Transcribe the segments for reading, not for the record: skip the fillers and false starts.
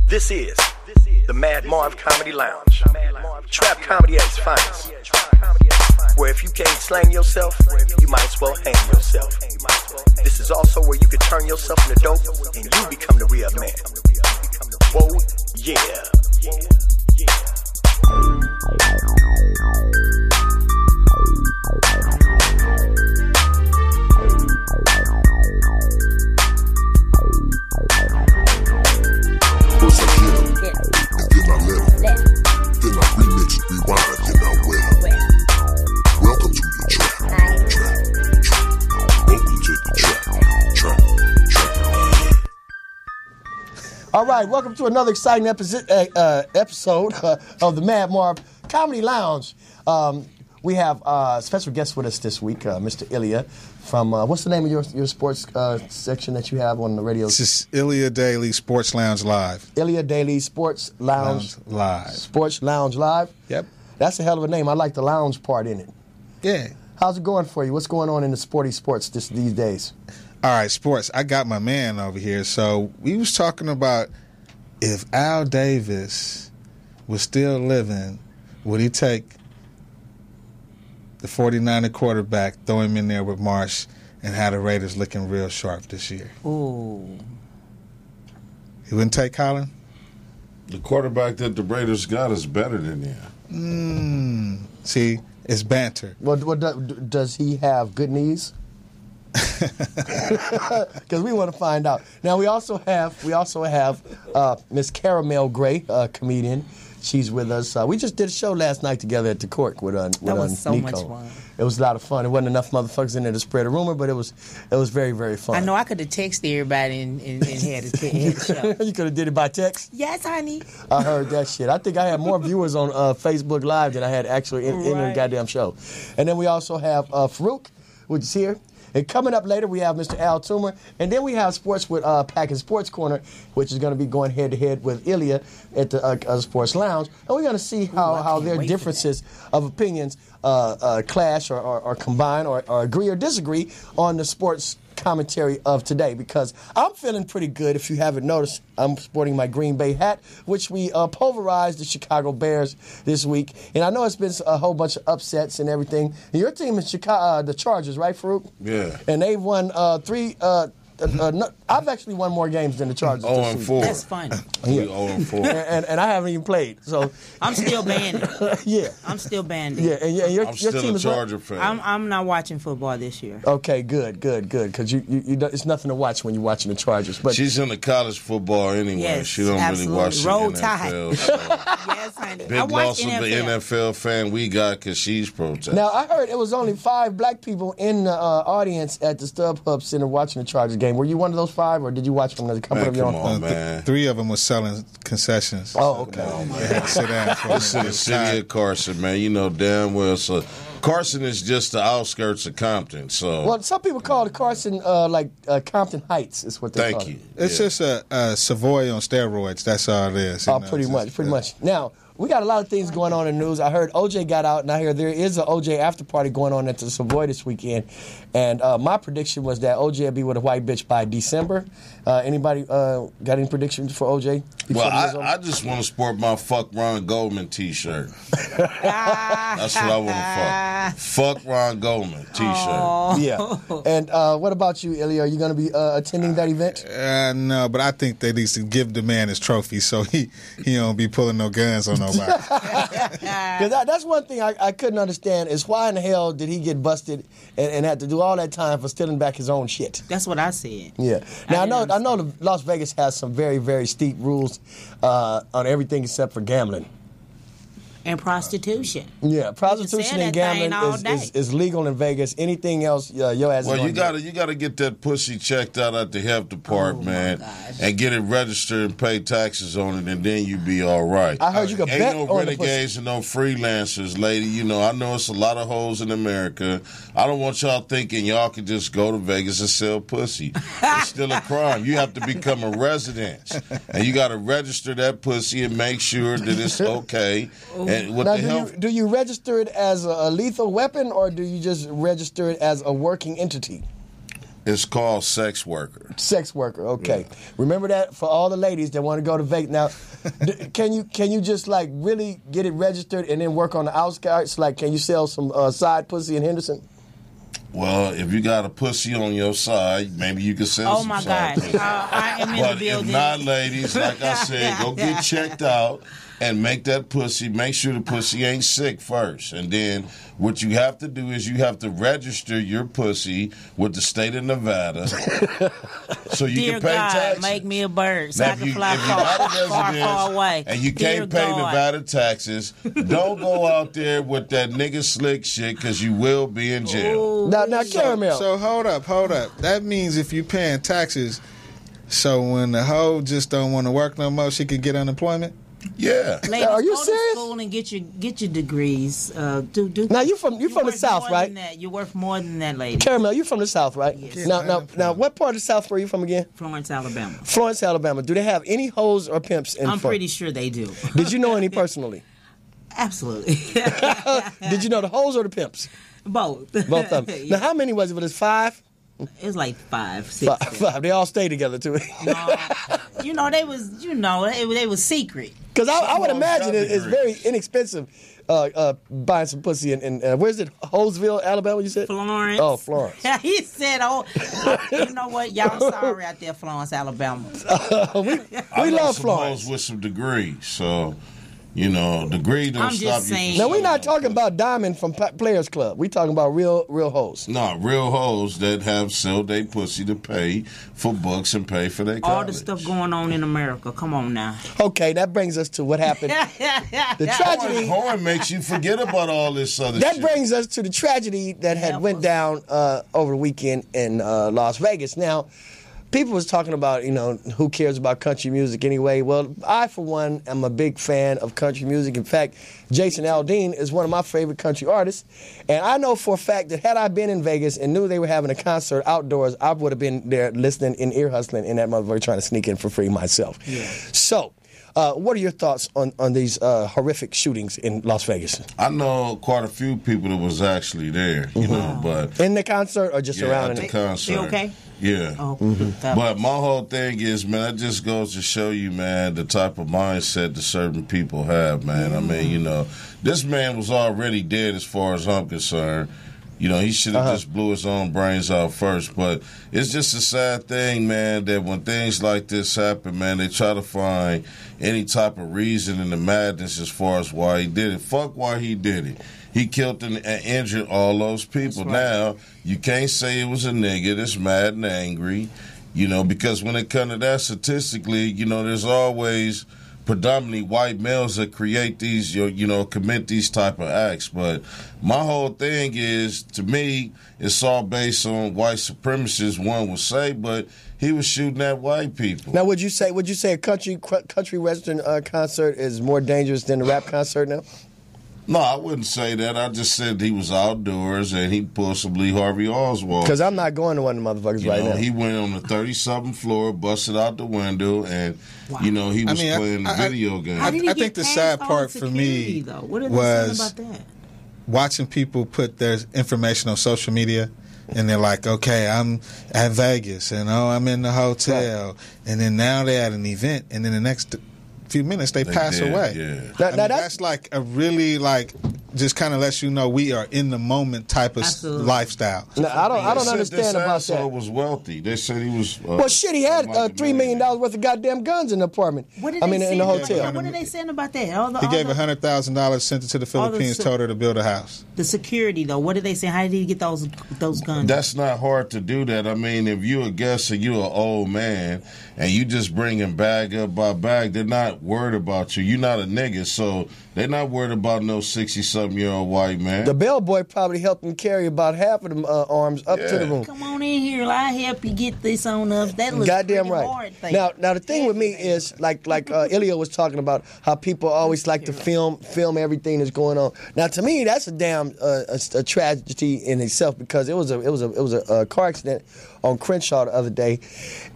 This is the Mad Marv Comedy Lounge. Trap comedy at its finest. Where if you can't slang yourself, you might as well hang yourself. This is also where you can turn yourself into dope and you become the real man. Whoa, yeah. First I hit him, and then I let him. Then I remix, rewind, then I wet him. Welcome to the trap. Welcome to the trap. All right, welcome to another exciting episode of the Mad Marv Comedy Lounge. We have a special guest with us this week, Mr. Ilya from, what's the name of your sports section that you have on the radio? This is Ilya Daily Sports Lounge Live. Ilya Daily Sports Lounge Live. Sports Lounge Live? Yep. That's a hell of a name. I like the lounge part in it. Yeah. How's it going for you? What's going on in the sports these days? All right, sports. I got my man over here. So we was talking about if Al Davis was still living, would he take the 49er quarterback, throw him in there with Marsh, and have the Raiders looking real sharp this year? Ooh. He wouldn't take Colin? The quarterback that the Raiders got is better than him. See, it's banter. Well, does he have good knees? Because we want to find out. Now we also have Miss Caramel Gray, comedian. She's with us. We just did a show last night together at the Cork with That was so Nico. much fun. It was a lot of fun. There wasn't enough motherfuckers in there to spread a rumor, but it was very, very fun. I know I could have texted everybody and had a show. You could have did it by text. Yes, honey. I heard that shit. I think I had more viewers on Facebook Live than I had actually in the goddamn show. And then we also have Farouk, which is here. And coming up later, we have Mr. Al Toomer. And then we have sports with Package Sports Corner, which is going to be going head-to-head with Ilya at the Sports Lounge. And we're going to see how their differences of opinions clash or combine or agree or disagree on the sports commentary of today, because I'm feeling pretty good. If you haven't noticed, I'm sporting my Green Bay hat, which we pulverized the Chicago Bears this week. And I know it's been a whole bunch of upsets and everything. And your team is the Chargers, right, Farouk? Yeah. And they've won three. I've actually won more games than the Chargers. 0-4. That's funny. We 0-4. And I haven't even played. So I'm still banding. yeah. I'm still banding. Yeah, and your I'm still team a is what? Charger fan. I'm not watching football this year. Okay, good. Because you it's nothing to watch when you're watching the Chargers. But She's into college football anyway. Yes, she don't absolutely. really watch Roll the Tide. NFL. So. Yes, honey. I Big watch loss of NFL. the NFL fan we got because she's protesting. now I heard it was only 5 black people in the audience at the StubHub Center watching the Chargers game. Were you one of those 5, or did you watch from the comfort of your own come home? on, man. 3 of them was selling concessions. Oh, okay. They had to sit down for a This is the minute. city of Carson, man. You know damn well. So Carson is just the outskirts of Compton. So Well, some people call it Carson Compton Heights is what they call thank it. you. It's just a Savoy on steroids. That's all it is. Oh, pretty much. Now, we got a lot of things going on in the news. I heard OJ got out, and I hear there is an OJ after party going on at the Savoy this weekend. And my prediction was that OJ will be with a white bitch by December. Anybody got any predictions for OJ? Well, I just want to sport my Fuck Ron Goldman T-shirt. That's what I want to fuck. Fuck Ron Goldman T-shirt. Yeah. And what about you, Ilya? Are you going to be attending that event? No, but I think they need to give the man his trophy so he don't be pulling no guns on nobody. Because that's one thing I couldn't understand is why in the hell did he get busted and had to do all that time for stealing back his own shit? That's what I said. Yeah. Now I know the Las Vegas has some very, very steep rules on everything except for gambling. And prostitution. Yeah, prostitution and gambling is legal in Vegas. Anything else, your ass. Well, is you gotta get that pussy checked out at the health department and get it registered and pay taxes on it, and then you be all right. I heard you could bet Ain't no on the renegades and no freelancers, lady. You know, I know it's a lot of hoes in America. I don't want y'all thinking y'all can just go to Vegas and sell pussy. It's still a crime. You have to become a resident, and you got to register that pussy and make sure that it's okay. And what now, the hell? do you register it as a lethal weapon, or do you just register it as a working entity? It's called sex worker. Sex worker, okay. Yeah. Remember that for all the ladies that want to go to Vegas. Now, can you just like really get it registered and then work on the outskirts? Like, can you sell some side pussy in Henderson? Well, if you got a pussy on your side, maybe you can sell some side pussy. I am in But the building. if not, ladies, like I said, go get checked out and make that pussy. Make sure the pussy ain't sick first. And then what you have to do is you have to register your pussy with the state of Nevada so you Dear can pay God, taxes. make me a bird so Now, I if can you fly got a far residence away. and you Dear can't pay God. Nevada taxes, don't go out there with that nigga slick shit because you will be in jail. Ooh. Now, Caramel. So hold up. That means if you paying taxes, so when the hoe just don't want to work no more, she can get unemployment? Yeah. Ladies, Are you go serious? to school and get your degrees. Now you from the worth South, more right? than that. You're worth more than that, lady. Caramel, you from the South, right? Yes. Now, what part of the South were you from again? Florence, Alabama. Florence, Alabama. Do they have any hoes or pimps in I'm Florence? pretty sure they do. Did you know any personally? Absolutely. Did you know the hoes or the pimps? Both. Both of them. Yeah. Now, how many was it? Was it 5? It was like 5, 6. Five. They all stayed together too. They was secret. Because I would Well, imagine it's it's very inexpensive buying some pussy in where's it? Holesville, Alabama. You said Florence. Oh, Florence. He said, you know what? Y'all sorry out there, Florence, Alabama. We love some Florence. hoes with some degrees, so degree don't I'm stop just you. saying. Now we're not talking about Diamond from Players Club. We talking about real hoes. No, real hoes that have sold their pussy to pay for books and pay for their college. All the stuff going on in America. Come on now. Okay, that brings us to what happened. The tragedy. Horn makes you forget about all this other That shit. brings us to the tragedy that had went down over the weekend in Las Vegas. Now, people was talking about, who cares about country music anyway. Well, I, for one, am a big fan of country music. In fact, Jason Aldean is one of my favorite country artists. And I know for a fact that had I been in Vegas and knew they were having a concert outdoors, I would have been there listening and ear hustling in that motherfucker trying to sneak in for free myself. Yeah. So, what are your thoughts on these horrific shootings in Las Vegas? I know quite a few people that was actually there, but In the concert or just around at the it? concert. They okay? Yeah. Oh, But my whole thing is, man, that just goes to show you, man, the type of mindset that certain people have, man. I mean, this man was already dead as far as I'm concerned. He should have just blew his own brains out first. But it's just a sad thing, man, that when things like this happen, man, they try to find any type of reason in the madness as far as why he did it. Fuck why he did it. He killed and injured all those people. Right. Now, you can't say it was a nigga that's mad and angry, because when it comes to that, statistically, there's always predominantly white males that create these, commit these type of acts. But my whole thing is, to me, it's all based on white supremacists, one would say, but he was shooting at white people. Now, would you say a country western concert is more dangerous than a rap concert now? No, I wouldn't say that. I just said he was outdoors and he pulled some Lee Harvey Oswald. Because I'm not going to one of the motherfuckers right now. He went on the 30-something floor, busted out the window, and, he was playing the video game. How did he I get think the past sad all part the for security, me though? What are they was saying about that? watching people put their information on social media, and they're like, okay, I'm at Vegas, and I'm in the hotel, and then now they're at an event, and then the next few minutes they pass did, away. yeah. Now That's like a really just kind of lets you know we are in the moment type of Absolutely. lifestyle. Now, I don't They understand said about this asshole that. was wealthy. They said he was. Well, shit, he had $3 million worth of goddamn guns in the apartment. What did in they the say hotel. about- What are they saying about that? He gave $100,000, sent it to the Philippines, told her to build a house. The security, though. What did they say? How did he get those guns? That's not hard to do that. I mean, if you're a guest and you're an old man and you just bringing bag up by bag, they're not worried about you. You're not a nigga, so they're not worried about no 60-something-year-old white man. The bellboy probably helped him carry about half of them arms up to the room. Come on in here. I'll help you get this on up. That looks Goddamn pretty right. hard. Thing. Now the thing with me is like Ilya was talking about how people always like to film everything that's going on. Now to me that's a damn a tragedy in itself because it was a car accident on Crenshaw the other day,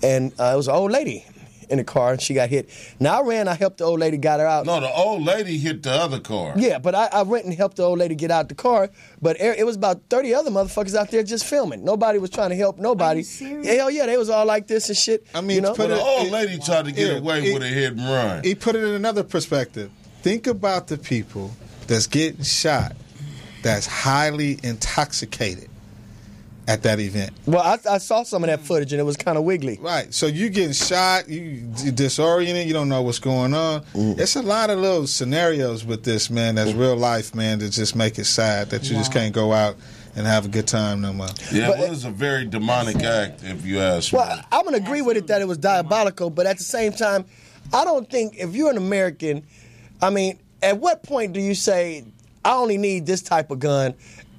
and it was an old lady. in the car, and she got hit. Now, I helped the old lady, got her out. No, the old lady hit the other car. Yeah, but I went and helped the old lady get out the car, but it was about 30 other motherfuckers out there just filming. Nobody was trying to help nobody. Are you serious? Hell yeah, they was all like this and shit. I mean, you know? But the old lady tried to get away with a hit and run. He put it in another perspective. Think about the people that's getting shot that's highly intoxicated at that event. Well, I saw some of that footage, and it was kind of wiggly. Right. So you getting shot, you disoriented, you don't know what's going on. It's a lot of little scenarios with this, man, that's real life, man, that just make it sad that you just can't go out and have a good time no more. Yeah, But- it was a very demonic act, if you ask me. Well, I'm going to agree with it that it was diabolical, but at the same time, I don't think if you're an American, I mean, at what point do you say, I only need this type of gun,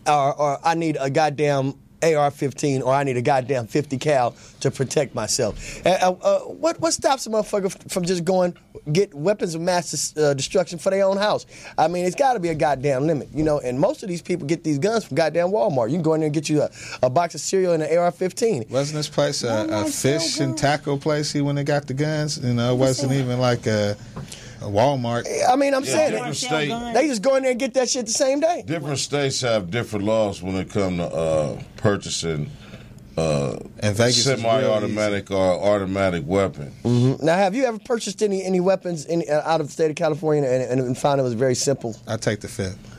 or I need a goddamn AR-15, or I need a goddamn 50 cal to protect myself? What stops a motherfucker from just going get weapons of mass destruction for their own house? I mean, it's got to be a goddamn limit, you know. And most of these people get these guns from goddamn Walmart. You can go in there and get you a box of cereal and an AR-15. Wasn't this place a fish and tackle place when they got the guns? You know, it wasn't even like a Walmart. I mean, I'm saying different it. state, They just go in there and get that shit the same day. different states have different laws when it comes to purchasing And Vegas is real semi-automatic or automatic weapon. Now, have you ever purchased any weapons out of the state of California and found it was very simple? I take the fifth.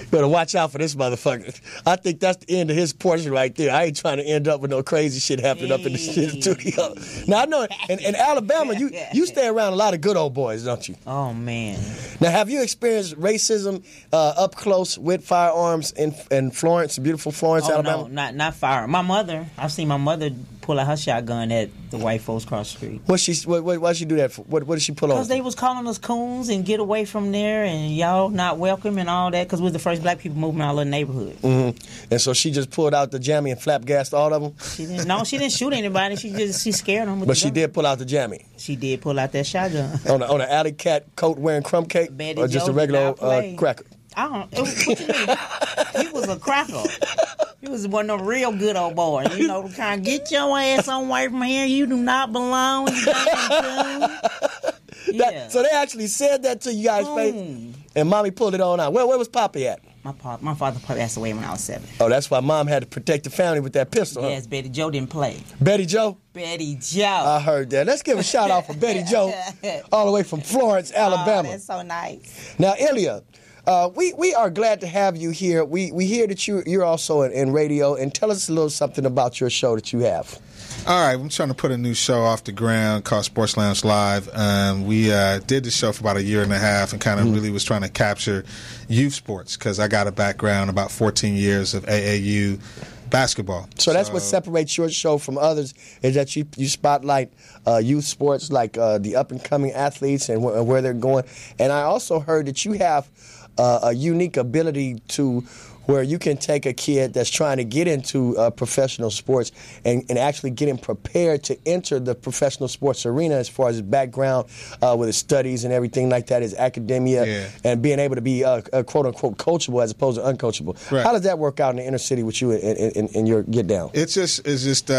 Better watch out for this motherfucker. I think that's the end of his portion right there. I ain't trying to end up with no crazy shit happening up in the studio. Now, I know in Alabama, you stay around a lot of good old boys, don't you? Oh, man. Now, have you experienced racism up close with firearms in Florence, beautiful Florence, Alabama? No, not fire. My mother, I've seen my mother pull out her shotgun at the white folks across the street. Why'd she do that for? What did she pull on? Because they was calling us coons and get away from there and y'all not welcome and all that because we're the first black people moving out of the neighborhood. Mm-hmm. And so she just pulled out the jammy and flap gassed all of them? She didn't shoot anybody. She scared them. But she did pull out the jammy? She did pull out that shotgun. On an alley cat coat wearing crumb cake? Betty or just Jo a regular did not play. cracker? I don't. What you mean? He was a cracker. He was one of them real good old boys. You know, kind of get your ass on away from here. You do not belong. You yeah. So they actually said that to you guys' face, and Mommy pulled it on out. Where was Poppy at? My father passed away when I was 7. Oh, that's why Mom had to protect the family with that pistol. Yes, Betty Jo didn't play. Betty Jo? Betty Jo. I heard that. Let's give a shout out for Betty Jo, all the way from Florence, Alabama. Oh, that's so nice. Now, Ilya, we are glad to have you here. We hear that you're also in radio, and tell us a little something about your show that you have. All right, I'm trying to put a new show off the ground called Sports Lounge Live. We did the show for about a year and a half and kind of really was trying to capture youth sports because I got a background, about 14 years of AAU basketball. So that's what separates your show from others is that you spotlight youth sports like the up-and-coming athletes and where they're going. And I also heard that you have a unique ability to where you can take a kid that's trying to get into professional sports and actually get him prepared to enter the professional sports arena as far as his background with his studies and everything like that, his academia, and being able to be quote-unquote coachable as opposed to uncoachable. Right. How does that work out in the inner city with you in your get down? It's just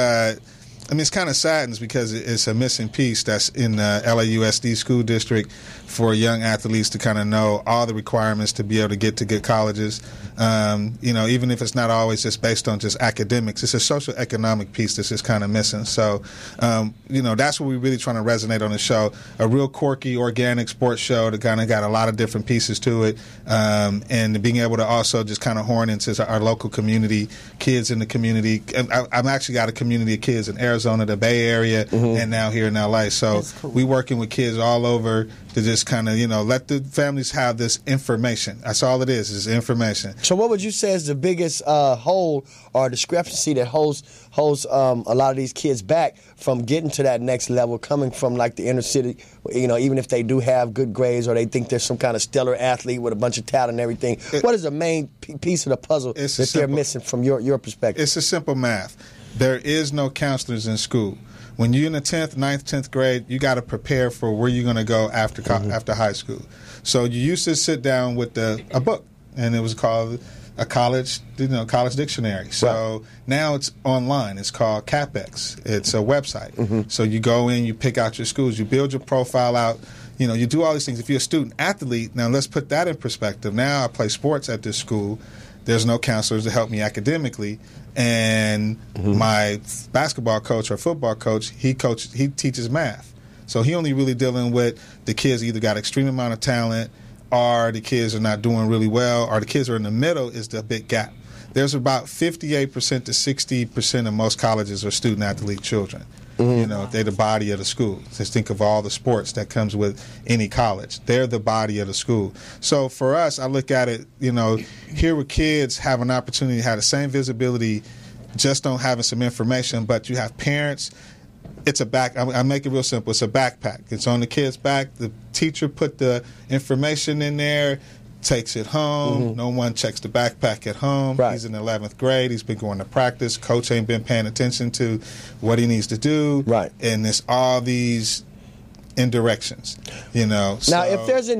I mean, it's kind of saddens because it's a missing piece that's in the LAUSD school district for young athletes to kind of know all the requirements to be able to get to good colleges. Even if it's not always just based on just academics, it's a social economic piece that's just kind of missing. So, that's what we're really trying to resonate on the show. A real quirky, organic sports show that kind of got a lot of different pieces to it. And being able to also just kind of horn into our local community, kids in the community. I've actually got a community of kids in Arizona, the Bay Area, and now here in LA. So we're working with kids all over to just kind of, let the families have this information. That's all it is information. So what would you say is the biggest hole or discrepancy that holds a lot of these kids back from getting to that next level, coming from like the inner city, even if they do have good grades or they think they're some kind of stellar athlete with a bunch of talent and everything? What is the main piece of the puzzle that they're missing from your perspective? It's a simple math. There is no counselors in school. When you're in the 10th, 9th, 10th grade, you got to prepare for where you're going to go after high school. So you used to sit down with a book, and it was called a college dictionary. So now it's online. It's called CapEx. It's a website. So you go in, you pick out your schools, you build your profile out. You do all these things. If you're a student athlete, now let's put that in perspective. Now I play sports at this school. There's no counselors to help me academically. And my basketball coach or football coach, he teaches math. So he only really dealing with the kids either got extreme amount of talent, or the kids are not doing really well, or the kids are in the middle is the big gap. There's about 58% to 60% of most colleges are student-athlete children. They're the body of the school. Just think of all the sports that comes with any college. They're the body of the school. So for us, I look at it, here where kids have an opportunity to have the same visibility, just on having some information, but you have parents. It's I make it real simple. It's a backpack. It's on the kid's back. The teacher put the information in there, takes it home. No one checks the backpack at home. Right. He's in 11th grade. He's been going to practice. Coach ain't been paying attention to what he needs to do. Right. And there's all these indirections, Now, if there's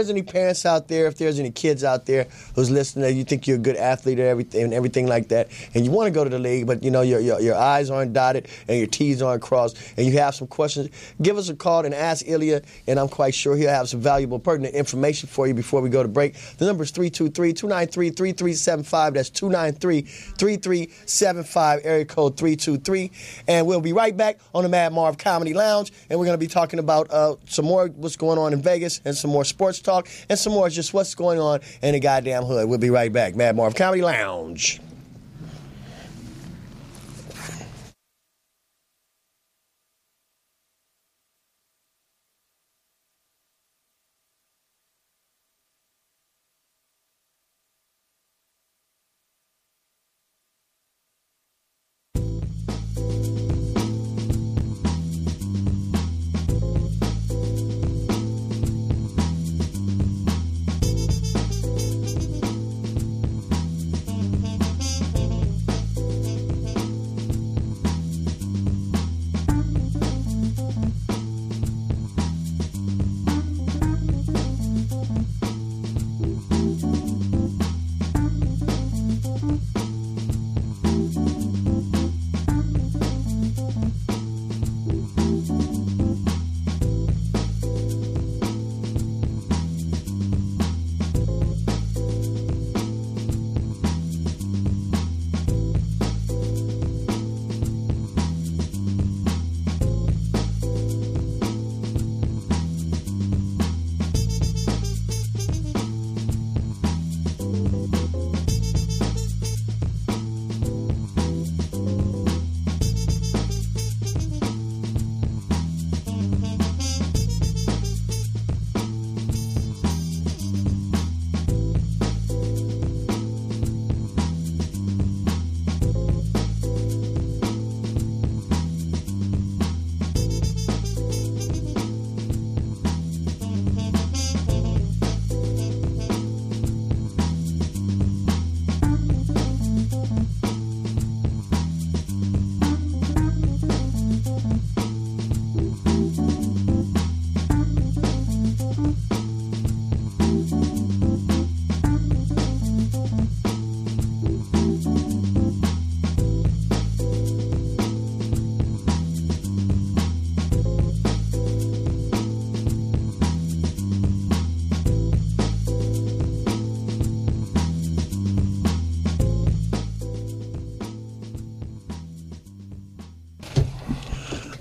any parents out there, if there's any kids out there who's listening, that you think you're a good athlete and everything like that, and you want to go to the league, but your I's aren't dotted and your T's aren't crossed, and you have some questions, give us a call and ask Ilya, and I'm quite sure he'll have some valuable, pertinent information for you before we go to break. The number is 323-293-3375. That's 293-3375, area code 323. And we'll be right back on the Mad Marv Comedy Lounge, and we're going to be talking about some more what's going on in Vegas and some more sports talk and some more just what's going on in the goddamn hood. We'll be right back. Mad Marv Comedy Lounge.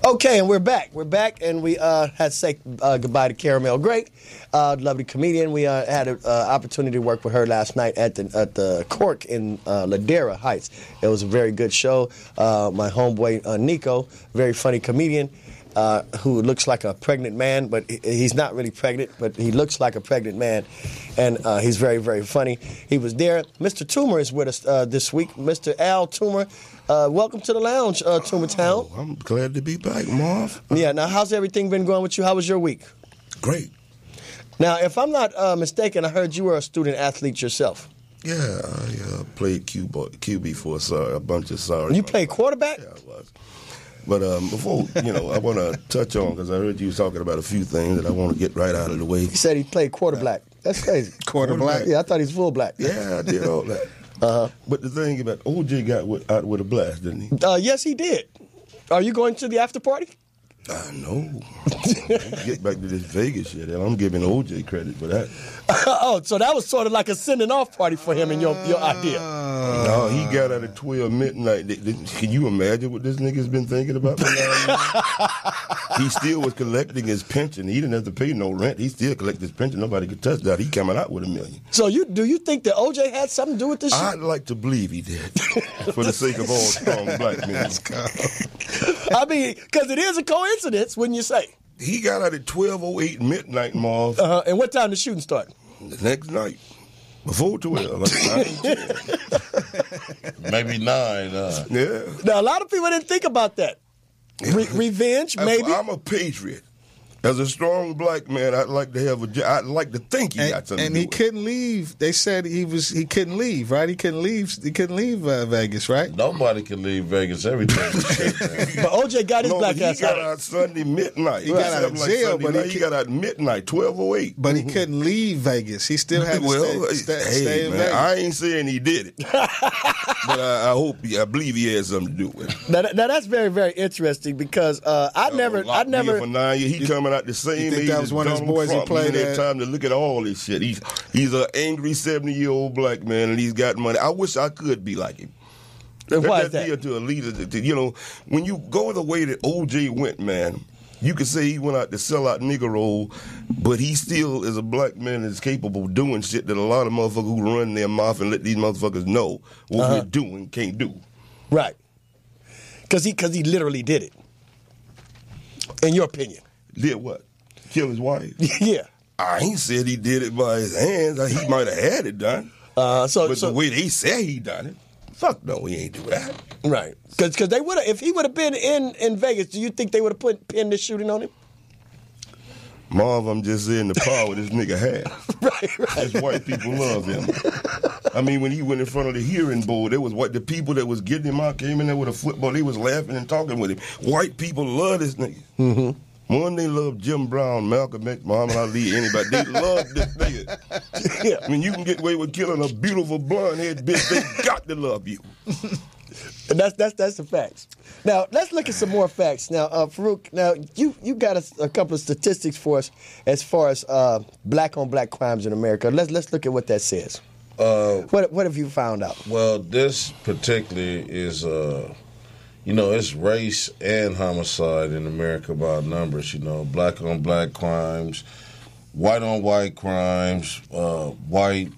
Okay, and we're back. We're back, and we had to say goodbye to Caramel Great, lovely comedian. We had an opportunity to work with her last night at the Cork in Ladera Heights. It was a very good show. My homeboy Nico, very funny comedian, who looks like a pregnant man, but he's not really pregnant, but he looks like a pregnant man, and he's very, very funny. He was there. Mr. Toomer is with us this week. Mr. Al Toomer, welcome to the lounge, Toomer Town. Oh, I'm glad to be back, Marv. Yeah, now how's everything been going with you? How was your week? Great. Now, if I'm not mistaken, I heard you were a student athlete yourself. Yeah, I played QB for a bunch of sorry. You played quarterback? Yeah, I was. But before, I want to touch on, because I heard you was talking about a few things that I want to get right out of the way. He said he played quarterback. That's crazy. Quarterback? Yeah, I thought he was full black. Yeah, I did all that. But the thing about OJ got out with a blast, didn't he? Yes, he did. Are you going to the after party? I know. Get back to this Vegas shit. I'm giving OJ credit for that. Oh, so that was sort of like a sending off party for him and your idea. No, he got out at 12 midnight. Can you imagine what this nigga's been thinking about? He still was collecting his pension. He didn't have to pay no rent. He still collected his pension. Nobody could touch that. He coming out with $1 million. So do you think that OJ had something to do with this shit? I'd like to believe he did, for the sake of all strong black men. I mean, because it is a coincidence, wouldn't you say? He got out at 12:08 midnight, Marv. And what time did the shooting start? The next night. Before 12. Maybe 9. Yeah. Now, a lot of people didn't think about that. Revenge, maybe? I'm a patriot. As a strong black man, I'd like to have I'd like to think he got something. And he couldn't leave. They said he couldn't leave, right? He couldn't leave Vegas, right? Nobody can leave Vegas. Everything. But OJ got his black ass out. He got out Sunday midnight. He got out of jail, but he got out midnight, 12:08. But he couldn't leave Vegas. He still had to stay in Vegas. I ain't saying he did it, but I believe he had something to do with it. Now that's very, very interesting because I never. For 9 years, he coming out the same age. That was one of his boys who played. He had time to look at all this shit. He's an angry 70-year-old black man, and he's got money. I wish I could be like him. Why is that? To a leader, when you go the way that OJ went, man, you could say he went out to sell out Negro, but he still is a black man that's capable of doing shit that a lot of motherfuckers who run their mouth and let these motherfuckers know what we're doing can't do. Right. Because he literally did it. In your opinion. Did what? Kill his wife? Yeah. I ain't said he did it by his hands. He might have had it done. But the way they say he done it, fuck no, he ain't do that. Right. Because they would have, if he would have been in Vegas, do you think they would have pinned this shooting on him? Marv, I'm just saying the power this nigga has. Right. This white people love him. I mean, when he went in front of the hearing board, there was the people that was getting him out came in there with a football. They was laughing and talking with him. White people love this nigga. Mm-hmm. One, they love Jim Brown, Malcolm X, Muhammad Ali, anybody. They love this nigga. Yeah. When you can get away with killing a beautiful blonde-head bitch, they got to love you. And that's the facts. Now, let's look at some more facts. Now, Farouk, now you got a couple of statistics for us as far as black-on-black crimes in America. Let's look at what that says. What have you found out? Well, this particularly is... it's race and homicide in America by numbers, black-on-black crimes, white-on-white crimes, white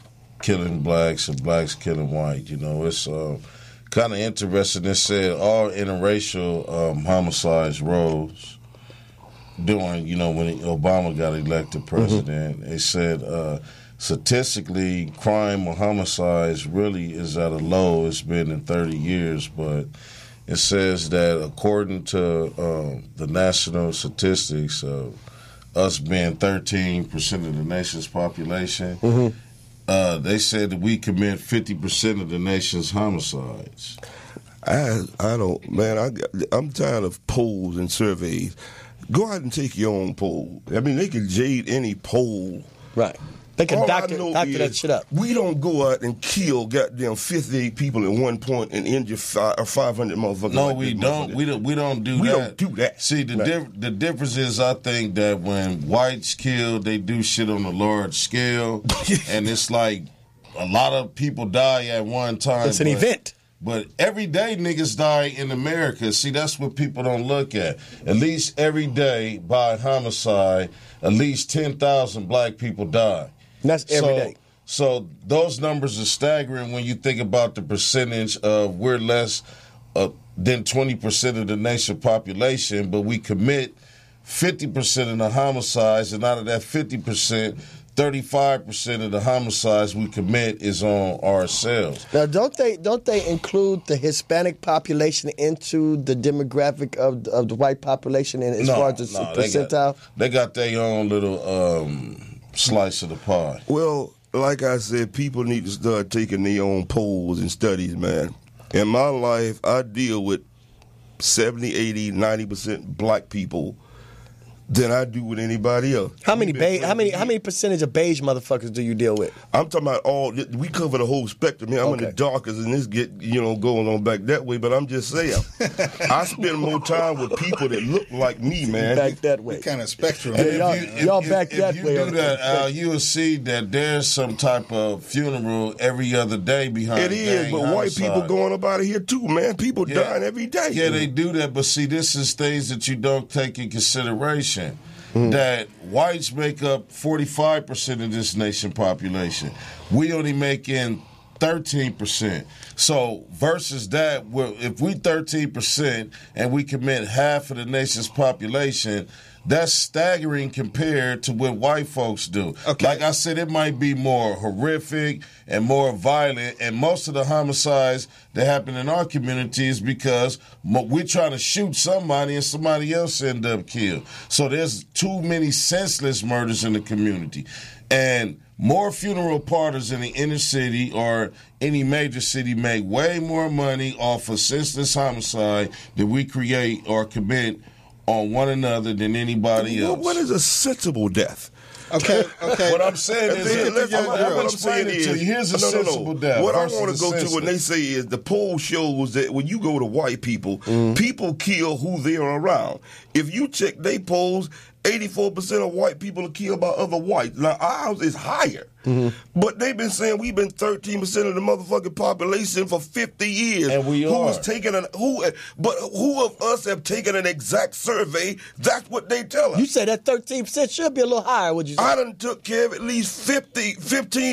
killing blacks and blacks killing white. It's kind of interesting. It said all interracial homicides rose during, when Obama got elected president. Mm-hmm. It said statistically crime or homicides really is at a low. It's been in 30 years, but... It says that according to the national statistics of us being 13% of the nation's population, mm-hmm. They said that we commit 50% of the nation's homicides. I don't, man, I'm tired of polls and surveys. Go out and take your own poll. I mean, they can jade any poll. Right. They can doctor that shit up. We don't go out and kill goddamn 58 people at one point and injure 500 motherfuckers. No, we don't. We don't do that. We don't do that. See, the difference is, I think that when whites kill, they do shit on a large scale, and it's like a lot of people die at one time. It's an event. But every day niggas die in America. See, that's what people don't look at. At least every day by homicide, at least 10,000 black people die. And that's every day. So those numbers are staggering when you think about the percentage of we're less than 20% of the nation's population, but we commit 50% of the homicides, and out of that 50%, 35% of the homicides we commit is on ourselves. Now, don't they include the Hispanic population into the demographic of the white population as far as the percentile? They got their own little slice of the pie. Well, like I said, people need to start taking their own polls and studies, man. In my life, I deal with 70, 80, 90% black people than I do with anybody else. How many percentage of beige motherfuckers do you deal with? I'm talking about all. We cover the whole spectrum here. I'm in the darkest, and this get going on back that way. But I'm just saying, I spend more time with people that look like me, man. Back that way. What kind of spectrum? Y'all back that way. If you do that, you will see that there's some type of funeral every other day behind. It is, but white people going up out of here too, man. People dying every day. Yeah, they do that, but see, this is things that you don't take in consideration. That whites make up 45% of this nation population. We only make in 13%. So versus that, if we 13% and we commit half of the nation's population, that's staggering compared to what white folks do. Okay. Like I said, it might be more horrific and more violent, and most of the homicides that happen in our community is because we're trying to shoot somebody and somebody else end up killed. So there's too many senseless murders in the community. And more funeral parlors in the inner city or any major city make way more money off of senseless homicide that we create or commit on one another than anybody else. What is a sensible death? Okay. What I'm saying is, here's a sensible death. What I want to go to when they say is the poll shows that when you go to white people, people kill who they're around. If you check they polls, 84% of white people are killed by other whites. Now, ours is higher. But they've been saying we've been 13% of the motherfucking population for 50 years. And we are. But who of us have taken an exact survey? That's what they tell us. You said that 13% should be a little higher, would you say? I done took care of at least 15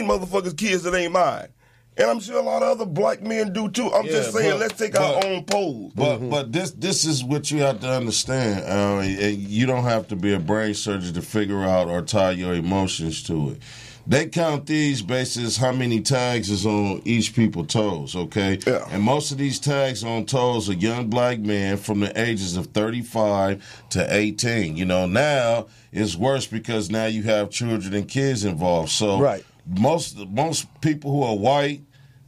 motherfuckers' kids that ain't mine. And I'm sure a lot of other black men do too. I'm just saying, let's take our own polls. But this is what you have to understand. You don't have to be a brain surgeon to figure out or tie your emotions to it. They count these basis how many tags is on each people's toes, okay? Yeah. And most of these tags on toes are young black men from the ages of 35 to 18. Now it's worse because now you have children and kids involved. So most people who are white,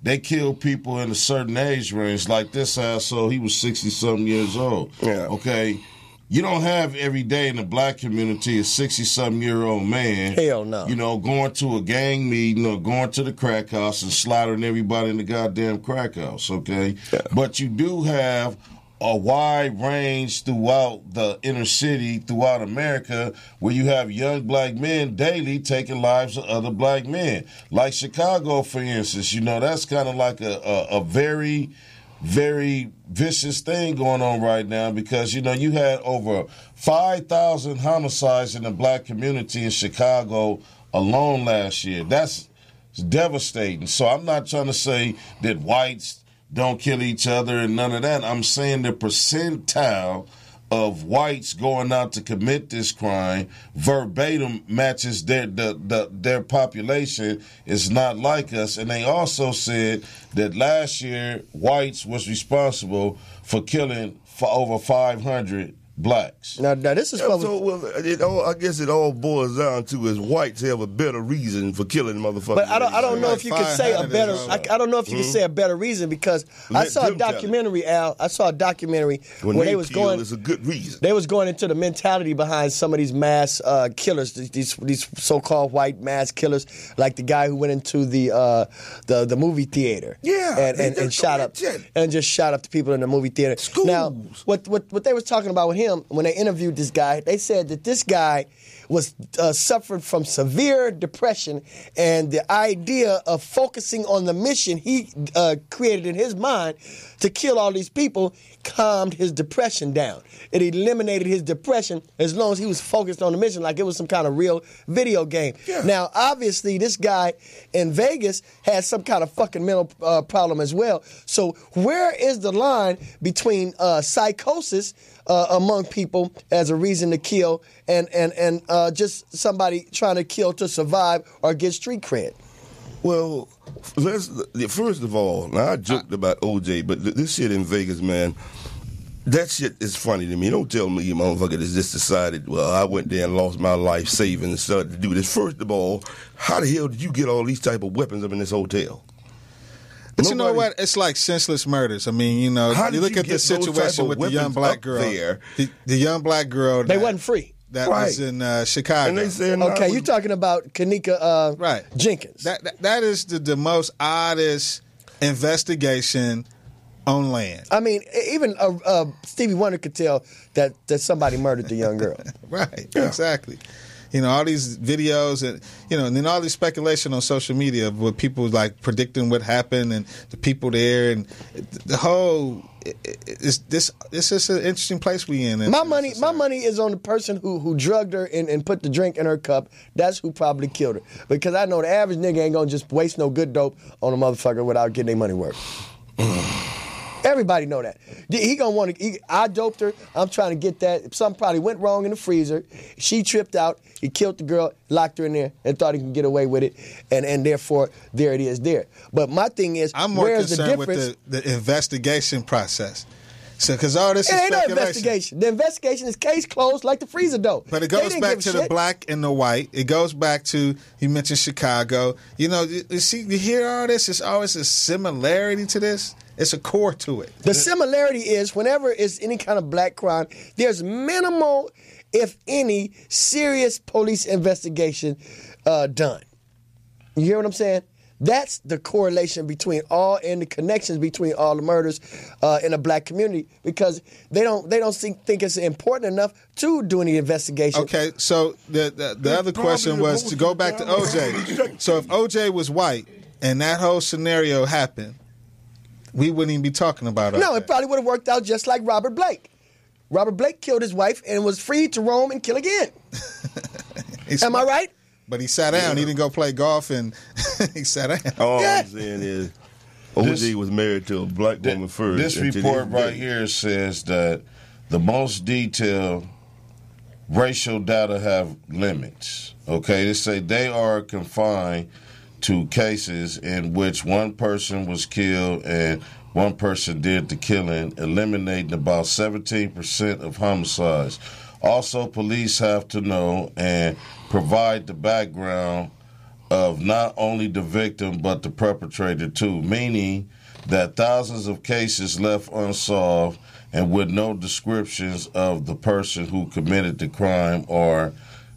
they kill people in a certain age range. Like this asshole, he was 60-something years old. Yeah. Okay? You don't have every day in the black community a 60-something-year-old man. Hell no. Going to a gang meeting or going to the crack house and slaughtering everybody in the goddamn crack house, okay? Yeah. But you do have a wide range throughout the inner city, throughout America, where you have young black men daily taking lives of other black men. Like Chicago, for instance, that's kind of like a very, very vicious thing going on right now because, you had over 5,000 homicides in the black community in Chicago alone last year. That's devastating. So I'm not trying to say that whites don't kill each other and none of that. I'm saying the percentile of whites going out to commit this crime verbatim matches their population is not like us. And they also said that last year whites was responsible for killing for over 500 blacks. Now this is I guess it all boils down to is whites have a better reason for killing motherfuckers. But I don't know if you could say a better. I don't know if you could say a better reason because I saw a documentary, Al. I saw a documentary where they was going. It's a good reason. They was going into the mentality behind some of these mass killers, these so-called white mass killers, like the guy who went into the movie theater, and shot up and just shot up the people in the movie theater. Schools. Now, what they was talking about with him when they interviewed this guy, they said that this guy was suffered from severe depression, and the idea of focusing on the mission he created in his mind to kill all these people calmed his depression down. It eliminated his depression as long as he was focused on the mission like it was some kind of real video game. Yeah. Now, obviously, this guy in Vegas has some kind of fucking mental problem as well. So where is the line between psychosis among people as a reason to kill and just somebody trying to kill to survive or get street cred? Well, first of all, now I joked about OJ, but this shit in Vegas, man, that shit is funny to me. Don't tell me you motherfucker has just decided, well, I went there and lost my life saving and started to do this. First of all, how the hell did you get all these type of weapons up in this hotel? But you know what? It's like senseless murders. I mean, you look at the situation with the young black girl. The young black girl. They wasn't free. that was in Chicago. And they said, Okay, you're talking about Kanika right. Jenkins. That is the most oddest investigation on land. I mean, even Stevie Wonder could tell that somebody murdered the young girl. Right, exactly. All these videos and and then all this speculation on social media with people like predicting what happened and the people there and the whole. This is an interesting place we in. My money is on the person who drugged her and put the drink in her cup. That's who probably killed her. Because I know the average nigga ain't gonna just waste no good dope on a motherfucker without getting their money worth. Everybody know that. He gonna want to. I doped her. I'm trying to get that. Something probably went wrong in the freezer. She tripped out. He killed the girl, locked her in there, and thought he could get away with it. And therefore, there it is there. But my thing is, I'm more where's the concerned difference? with the investigation process. So, because all this is It ain't no speculation. investigation. The investigation is case closed like the freezer dope. But it goes back to the black and the white. It goes back to, you mentioned Chicago. You hear all this? It's always a similarity to this. It's a core to it. The similarity is whenever it's any kind of black crime, there's minimal, if any, serious police investigation done. You hear what I'm saying? That's the correlation between all and the connections between all the murders in the black community because they don't think it's important enough to do any investigation. Okay, so the other question was to go back to OJ. So if OJ was white and that whole scenario happened, we wouldn't even be talking about it. No, it probably would have worked out just like Robert Blake. Robert Blake killed his wife and was free to roam and kill again. Am I right? But he sat down. He didn't go play golf, and he sat down. All I'm saying is, OJ was married to a black woman first. This report right here says that the most detailed racial data have limits. Okay, they say they are confined to cases in which one person was killed and one person did the killing, eliminating about 17% of homicides. Also, police have to know and provide the background of not only the victim but the perpetrator too, meaning that thousands of cases left unsolved and with no descriptions of the person who committed the crime are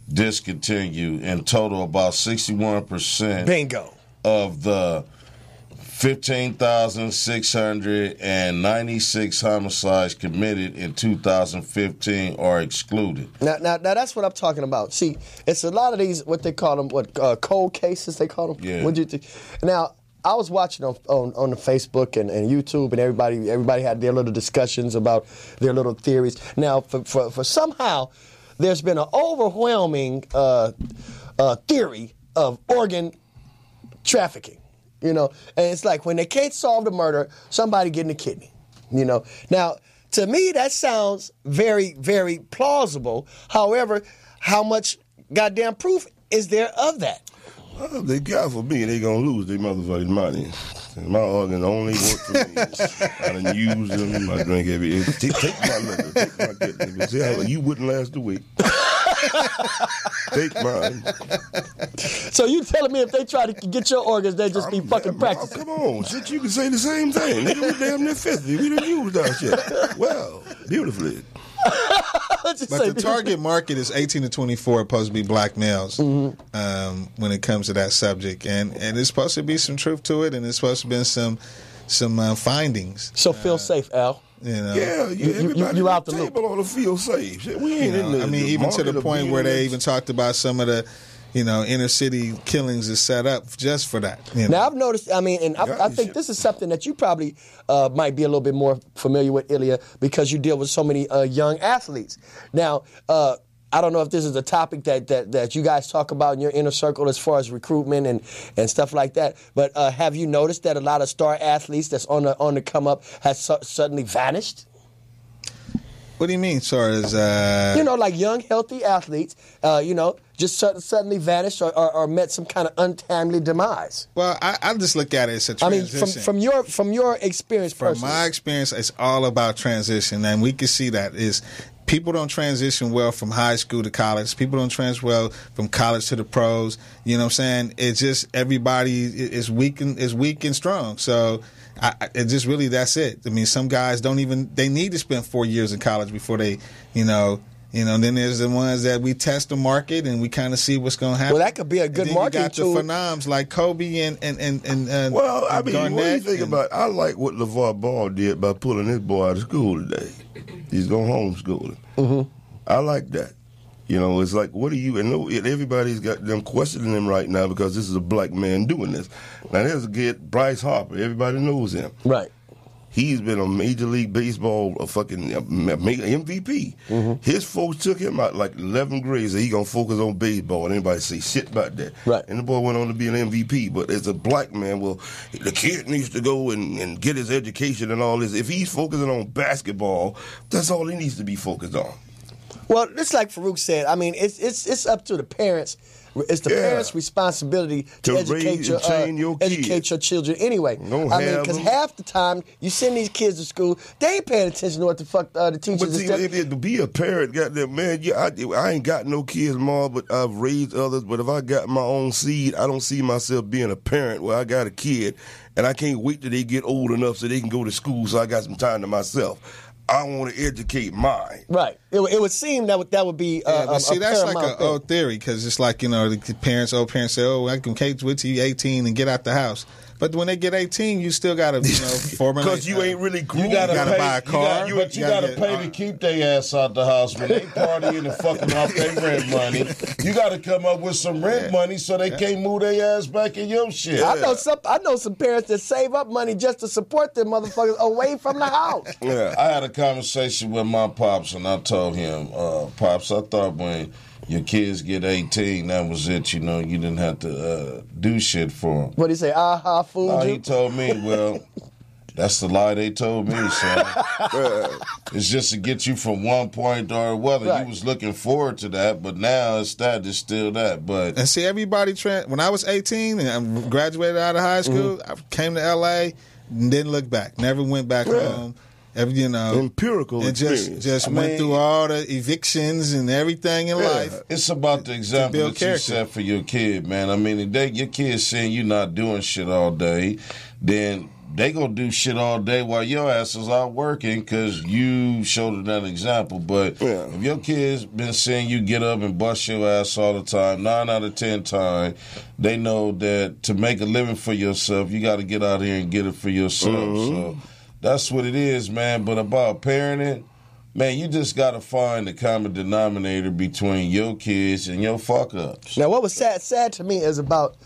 discontinued. In total, about 61% Bingo. of the 15,696 homicides committed in 2015 are excluded. Now that's what I'm talking about. See, it's a lot of these, what they call them, cold cases they call them. Yeah. What'd you think? Now, I was watching on the Facebook and YouTube, and everybody had their little discussions about their little theories. Now, for somehow, there's been an overwhelming theory of organ trafficking. And it's like when they can't solve the murder, somebody getting a kidney. Now to me that sounds very, very plausible. However, how much goddamn proof is there of that? Well, they got for me, they gonna lose their motherfucking money. My organ only work for me. I done use them. I drink every day. Take my liquor. Take my kidney. See how you wouldn't last a week. Take mine. So you telling me if they try to get your organs, they just be fucking practicing? Come on, shit, you can say the same thing. Nigga, we damn near 50. We done used our shit. Well, beautifully. But the target market is 18 to 24, supposed to be black males when it comes to that subject. And there's supposed to be some truth to it, and there's supposed to be some findings. So feel safe, Al. Yeah, everybody you out the the loop. table ought to feel safe. Shit, we ain't in the I mean, even to the market point of where they being- even talked about some of the, inner city killings is set up just for that. Now, I've noticed, I think this is something that you probably might be a little bit more familiar with, Ilya, because you deal with so many young athletes. Now, I don't know if this is a topic that you guys talk about in your inner circle as far as recruitment and stuff like that, but have you noticed that a lot of star athletes that's on the come up has suddenly vanished? What do you mean, sorry? Like young, healthy athletes, just suddenly vanished or met some kind of untimely demise. Well, I just look at it as a transition. From your experience personally. From my experience, it's all about transition, and we can see that is people don't transition well from high school to college. People don't transition well from college to the pros. You know what I'm saying? It's just everybody is weak and strong. So it just really, that's it. I mean, some guys they need to spend 4 years in college before they, Then there's the ones that we test the market and we kind of see what's going to happen. Well, that could be a good marketing tool. You got the phenoms like Kobe and well, I mean, Garnett. what do you think about? I like what LeVar Ball did by pulling his boy out of school today. He's going homeschool him. Mm-hmm. I like that. It's like, what are you? And everybody's got them questioning him right now because this is a black man doing this. Now, there's a kid, Bryce Harper. Everybody knows him. Right. He's been a Major League Baseball MVP. Mm-hmm. His folks took him out like 11th grade, so he going to focus on baseball. Anybody say shit about that. Right. And the boy went on to be an MVP. But as a black man, well, the kid needs to go and get his education and all this. If he's focusing on basketball, that's all he needs to be focused on. Well, it's like Farouk said. I mean, it's up to the parents. It's the parents' responsibility to educate your children anyway. Because half the time you send these kids to school, they ain't paying attention to what the fuck the teachers are saying. To be a parent, goddamn man, I ain't got no kids, Marv, but I've raised others. But if I got my own seed, I don't see myself being a parent where I got a kid and I can't wait till they get old enough so they can go to school so I got some time to myself. I want to educate mine. Right. It would seem that would be that's like an old theory because it's like, the old parents say, oh, I can wait till you're 18 and get out the house. But when they get 18, you still got to, formulate. Because you ain't really grown. You got to buy a car. You got to pay to keep their ass out the house. When they partying and fucking off their rent money, you got to come up with some rent money so they can't move their ass back in your shit. I know some parents that save up money just to support their motherfuckers away from the house. Yeah. I had a conversation with my pops, and I told him, Pops, I thought when your kids get 18, that was it. You didn't have to do shit for them. What did he say? Fooled you? He told me, well, that's the lie they told me, son. It's just to get you from one point or whether you was looking forward to that, but now it's still that. But and see, everybody, when I was 18 and I graduated out of high school, I came to L.A. and didn't look back. Never went back home. Empirical and experience. just went through all the evictions and everything in life. It's about the example that you set for your kid, man. I mean, your kid's saying you're not doing shit all day, then they gonna do shit all day while your ass is out working because you showed them that example. But if your kid's been seeing you get up and bust your ass all the time, 9 out of 10 times, they know that to make a living for yourself, you got to get out here and get it for yourself. Mm-hmm. So that's what it is, man. But about parenting, man, you just got to find the common denominator between your kids and your fuck-ups. Now, what was sad to me is about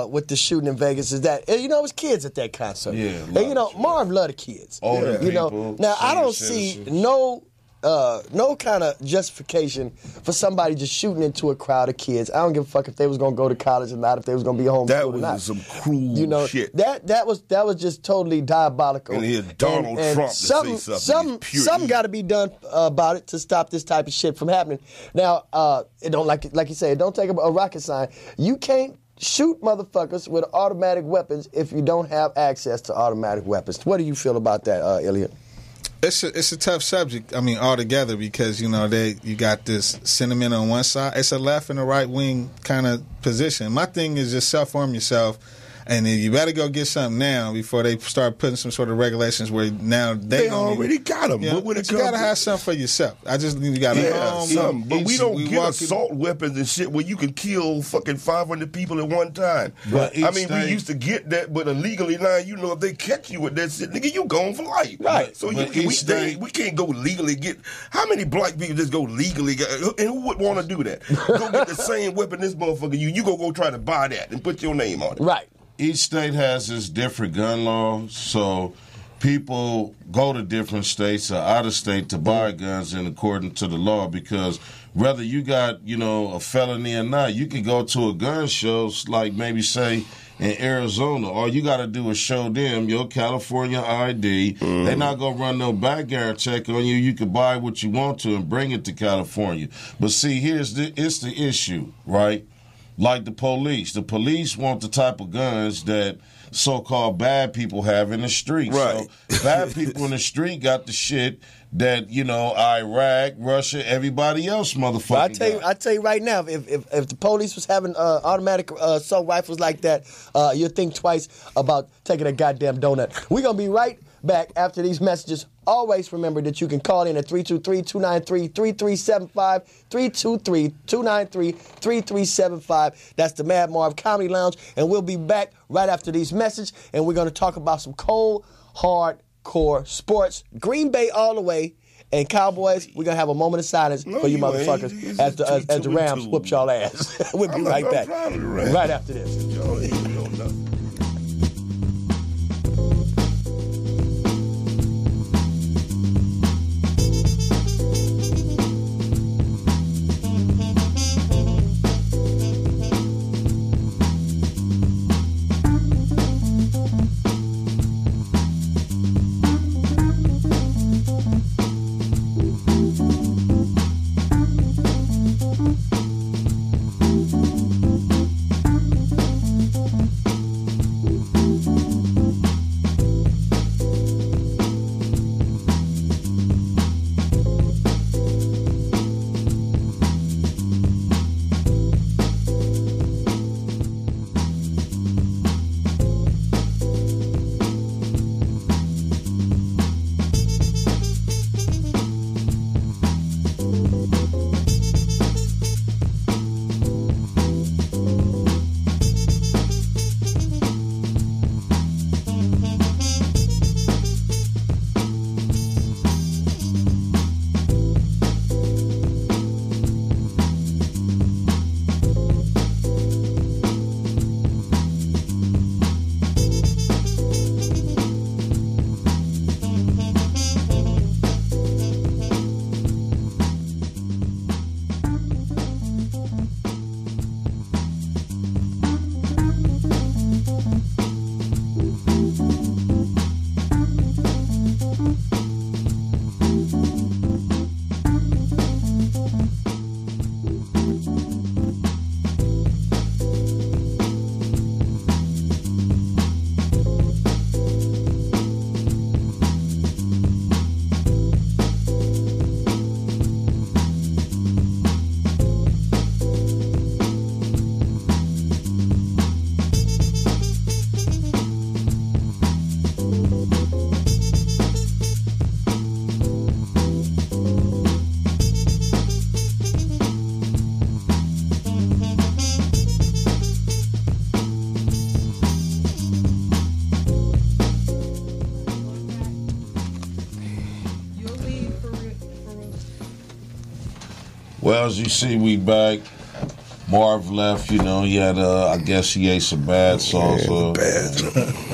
with the shooting in Vegas is that, it was kids at that concert. Yeah. And, Marv loved the kids. Older people. Now, I don't see no kind of justification for somebody just shooting into a crowd of kids. I don't give a fuck if they was gonna go to college or not, if they was gonna be home. That was was some cruel shit. That was just totally diabolical. And here's Donald Trump to say something got to be done about it to stop this type of shit from happening. Now, it don't like you say, it don't take a rocket science. You can't shoot motherfuckers with automatic weapons if you don't have access to automatic weapons. What do you feel about that, Elliot? It's a tough subject. I mean, altogether because you got this sentiment on one side. It's a left and a right wing kind of position. My thing is just self-harm yourself, and you better go get something now before they start putting some sort of regulations where now they already got them. But you gotta have something for yourself. You gotta something. But we don't get assault weapons and shit where you can kill fucking 500 people at one time. But we used to get that, but illegally now, if they catch you with that shit, nigga, you gone for life. Right. So we can't go legally get. How many black people just go legally and who would want to do that? Go get the same weapon this motherfucker you go try to buy that and put your name on it. Right. Each state has its different gun laws, so people go to different states or out of state to buy guns in according to the law because whether you got, a felony or not, you can go to a gun show like maybe say in Arizona. All you got to do is show them your California ID. Mm. They're not going to run no background check on you. You can buy what you want to and bring it to California. But see, it's the issue, right? Like the police. The police want the type of guns that so-called bad people have in the street. Right. So bad people in the street got the shit that, Iraq, Russia, everybody else motherfucking got. I tell you right now, if the police was having automatic assault rifles like that, you'd think twice about taking a goddamn donut. We're going to be right back after these messages always remember that you can call in at 323-293-3375, 323-293-3375. That's the Mad Marv Comedy Lounge, and we'll be back right after these messages, and we're going to talk about some cold, hardcore sports. Green Bay all the way. And Cowboys, we're going to have a moment of silence for you motherfuckers as the Rams whoop y'all ass. We'll be right back. Right after this. Well, as you see, we back. Marv left, he had, I guess he ate some bad salsa.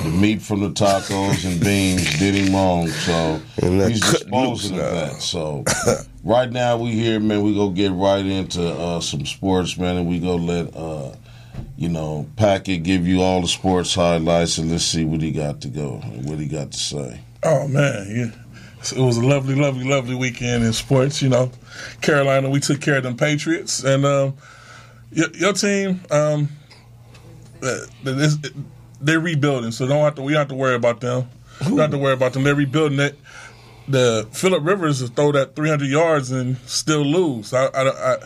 The meat from the tacos and beans did him wrong, so he's disposing of that. So right now we here, man, we go get right into some sports, man, and we go let, Packett give you all the sports highlights, and let's see what he got to go and what he got to say. Oh, man, yeah. It was a lovely, lovely, lovely weekend in sports. Carolina, we took care of them Patriots, and your team, they're rebuilding, so we don't have to worry about them. We don't have to worry about them. They're rebuilding it. The Phillip Rivers will throw that 300 yards and still lose. I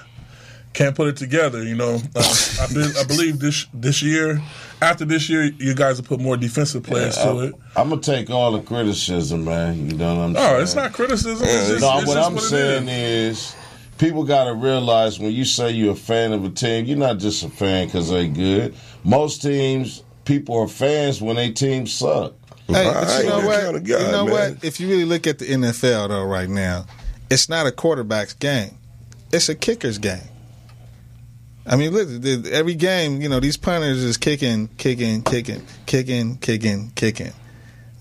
can't put it together. I believe this year. After this year, you guys will put more defensive players to it. I'm going to take all the criticism, man. You know what I'm saying? No, it's not criticism. What I'm saying is people got to realize when you say you're a fan of a team, you're not just a fan because they good. Most teams, people are fans when their teams suck. Hey, but you know what? What? If you really look at the NFL, though, right now, it's not a quarterback's game. It's a kicker's game. I mean, look, every game, these punters is kicking.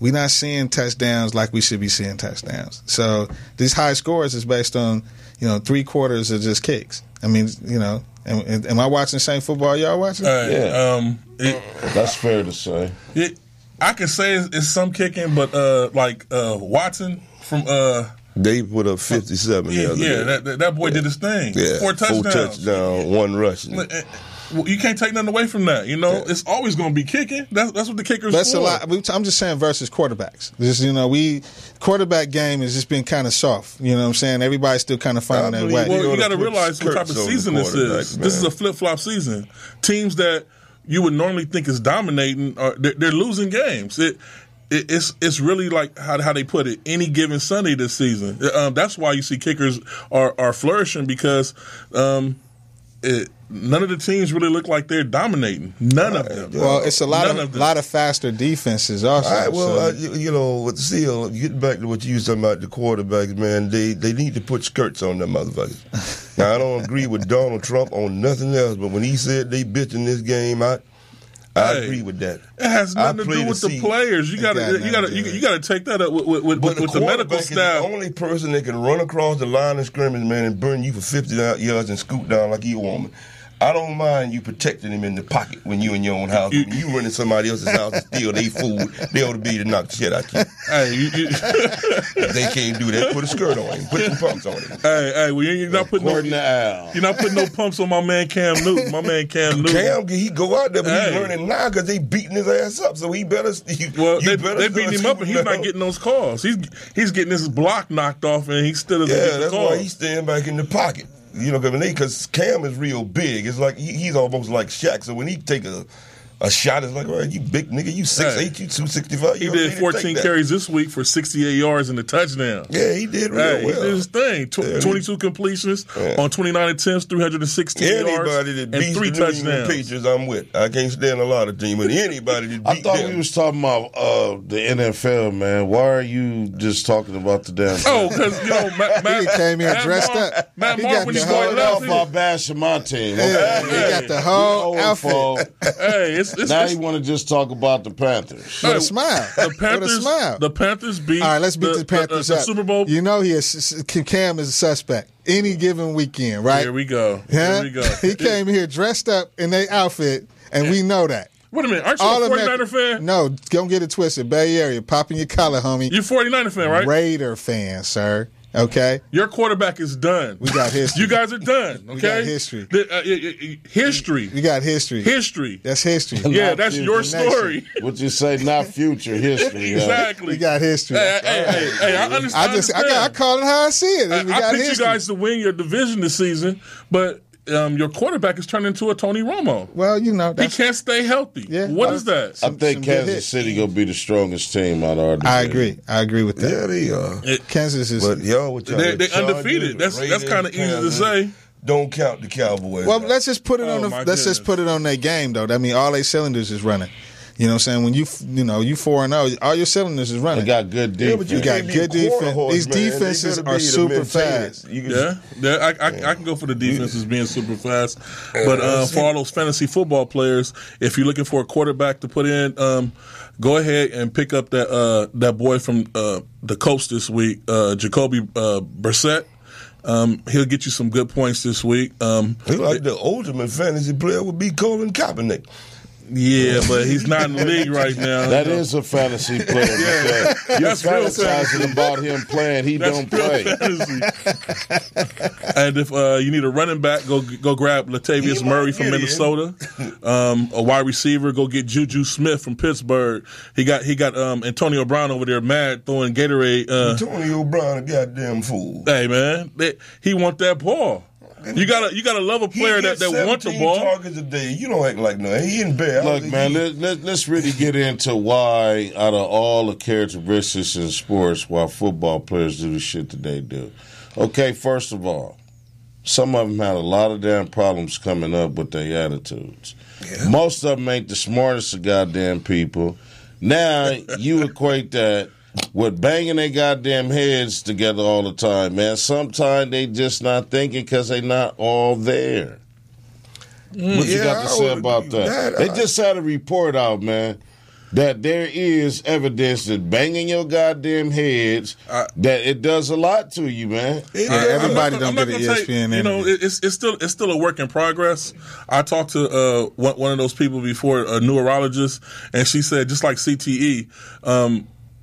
We're not seeing touchdowns like we should be seeing touchdowns. So these high scores is based on, 3 quarters of just kicks. I mean, am I watching the same football y'all watching? Yeah. That's fair to say. I can say it's some kicking, but Watson from they put up 57 the other day. That boy did his thing. Yeah, 4 touchdowns. 4 touchdowns, 1 rush. You can't take nothing away from that. It's always going to be kicking. That's what the kickers That's for. A lot. I'm just saying versus quarterbacks. Quarterback game has just been kind of soft. You know what I'm saying? Everybody's still kind of finding their way. Well, you got to realize what type of season this is. Man. This is a flip-flop season. Teams that you would normally think is dominating, they're losing games. it's really like how they put it. Any given Sunday this season. That's why you see kickers are flourishing because none of the teams really look like they're dominating. None of them. Well, it's a lot of faster defenses also. All right, well, with Seal, getting back to what you was talking about, the quarterbacks, man, they need to put skirts on them motherfuckers. Now, I don't agree with Donald Trump on nothing else, but when he said they bitching this game out, I agree with that. It has nothing to do with the players. You got to take that up with the medical staff. The only person that can run across the line of scrimmage, man, and burn you for 50 yards and scoot down like you a woman. I don't mind you protecting him in the pocket when you in your own house. When you running somebody else's house and steal their food, they ought to be to knock the shit out you. If they can't do that, put a skirt on him. Put some pumps on him. Well, you're not putting no pumps on my man Cam Newton. Cam, he go out there, but he's learning now because they beating his ass up. So he better. They beating him up, and he's not getting those calls. He's getting his block knocked off, and he still doesn't get the that's calls. why he's staying back in the pocket. You know, because Cam is real big. It's like he's almost like Shaq. So when he take a shot, it's like, all right, you big nigga, you 6'8", you 265. He did 14 carries this week for 68 yards and a touchdown. Yeah, he did real well. He did his thing. 22 completions on 29 attempts, 316 yards, and 3 touchdowns. Patriots, I'm with. I can't stand a lot of teams, but anybody that beat I thought them. we was talking about the NFL, man. Why are you just talking about the damn? Because he came here dressed up. Matt He Marv, got when the he whole started out, off by bashing my team. Yeah, he got the whole outfit. Now he want to just talk about the Panthers. With a smile. The Panthers beat. All right, let's beat the Panthers up. Super Bowl. You know Cam is a suspect any given weekend, right? Here we go. He came here dressed up in their outfit, and we know that. Wait a minute. Aren't you a 49er fan? No, don't get it twisted. Bay Area, popping your collar, homie. You're a 49er fan, right? Raider fan, sir. Okay? Your quarterback is done. We got history. You guys are done, okay? We got history. History. We got history. History. That's history. Yeah, that's your story. Would you say not future history? Exactly. We got history. Hey, I understand. I call it how I see it. I picked you guys to win your division this season, but your quarterback is turning into a Tony Romo. Well, you know. He can't stay healthy. Yeah. What is that? I think Kansas City going to be the strongest team out of our division. I agree with that. Yeah, they are. Kansas is. But y'all, with y'all, they're undefeated. That's kind of easy to say. Don't count the Cowboys. Well, let's just put it just put it on their game though. I mean, all their cylinders is running. You know what I'm saying? When you 4-0, all your cylinders is running. They got good defense. You got good defense. These defenses are super fast. I can go for the defenses being super fast. But for all those fantasy football players, if you're looking for a quarterback to put in, go ahead and pick up that boy from the coast this week, Jacoby Brissett. He'll get you some good points this week. The ultimate fantasy player would be Colin Kaepernick. Yeah, but he's not in the league right now. That is a fantasy player. You're fantasizing about him playing. He don't play. And if you need a running back, go grab Latavius Murray from Minnesota. A wide receiver, go get Juju Smith from Pittsburgh. He got Antonio Brown over there mad throwing Gatorade. Antonio Brown, a goddamn fool. Hey man, he want that ball. You gotta love a player that wants the ball. Targets a day. You don't act like nothing. He in bed. Look, man, let's really get into why, out of all the characteristics in sports, why football players do the shit that they do. Okay, first of all, some of them had a lot of damn problems coming up with their attitudes. Yeah. Most of them ain't the smartest of goddamn people. Now you equate that with banging their goddamn heads together all the time, man. Sometimes they just not thinking because they not all there. What you got to say about that? They just had a report out, man, that there is evidence that banging your goddamn heads, that it does a lot to you, man. Everybody don't get an ESPN. You know, it's still a work in progress. I talked to one of those people before, a neurologist, and she said, just like CTE,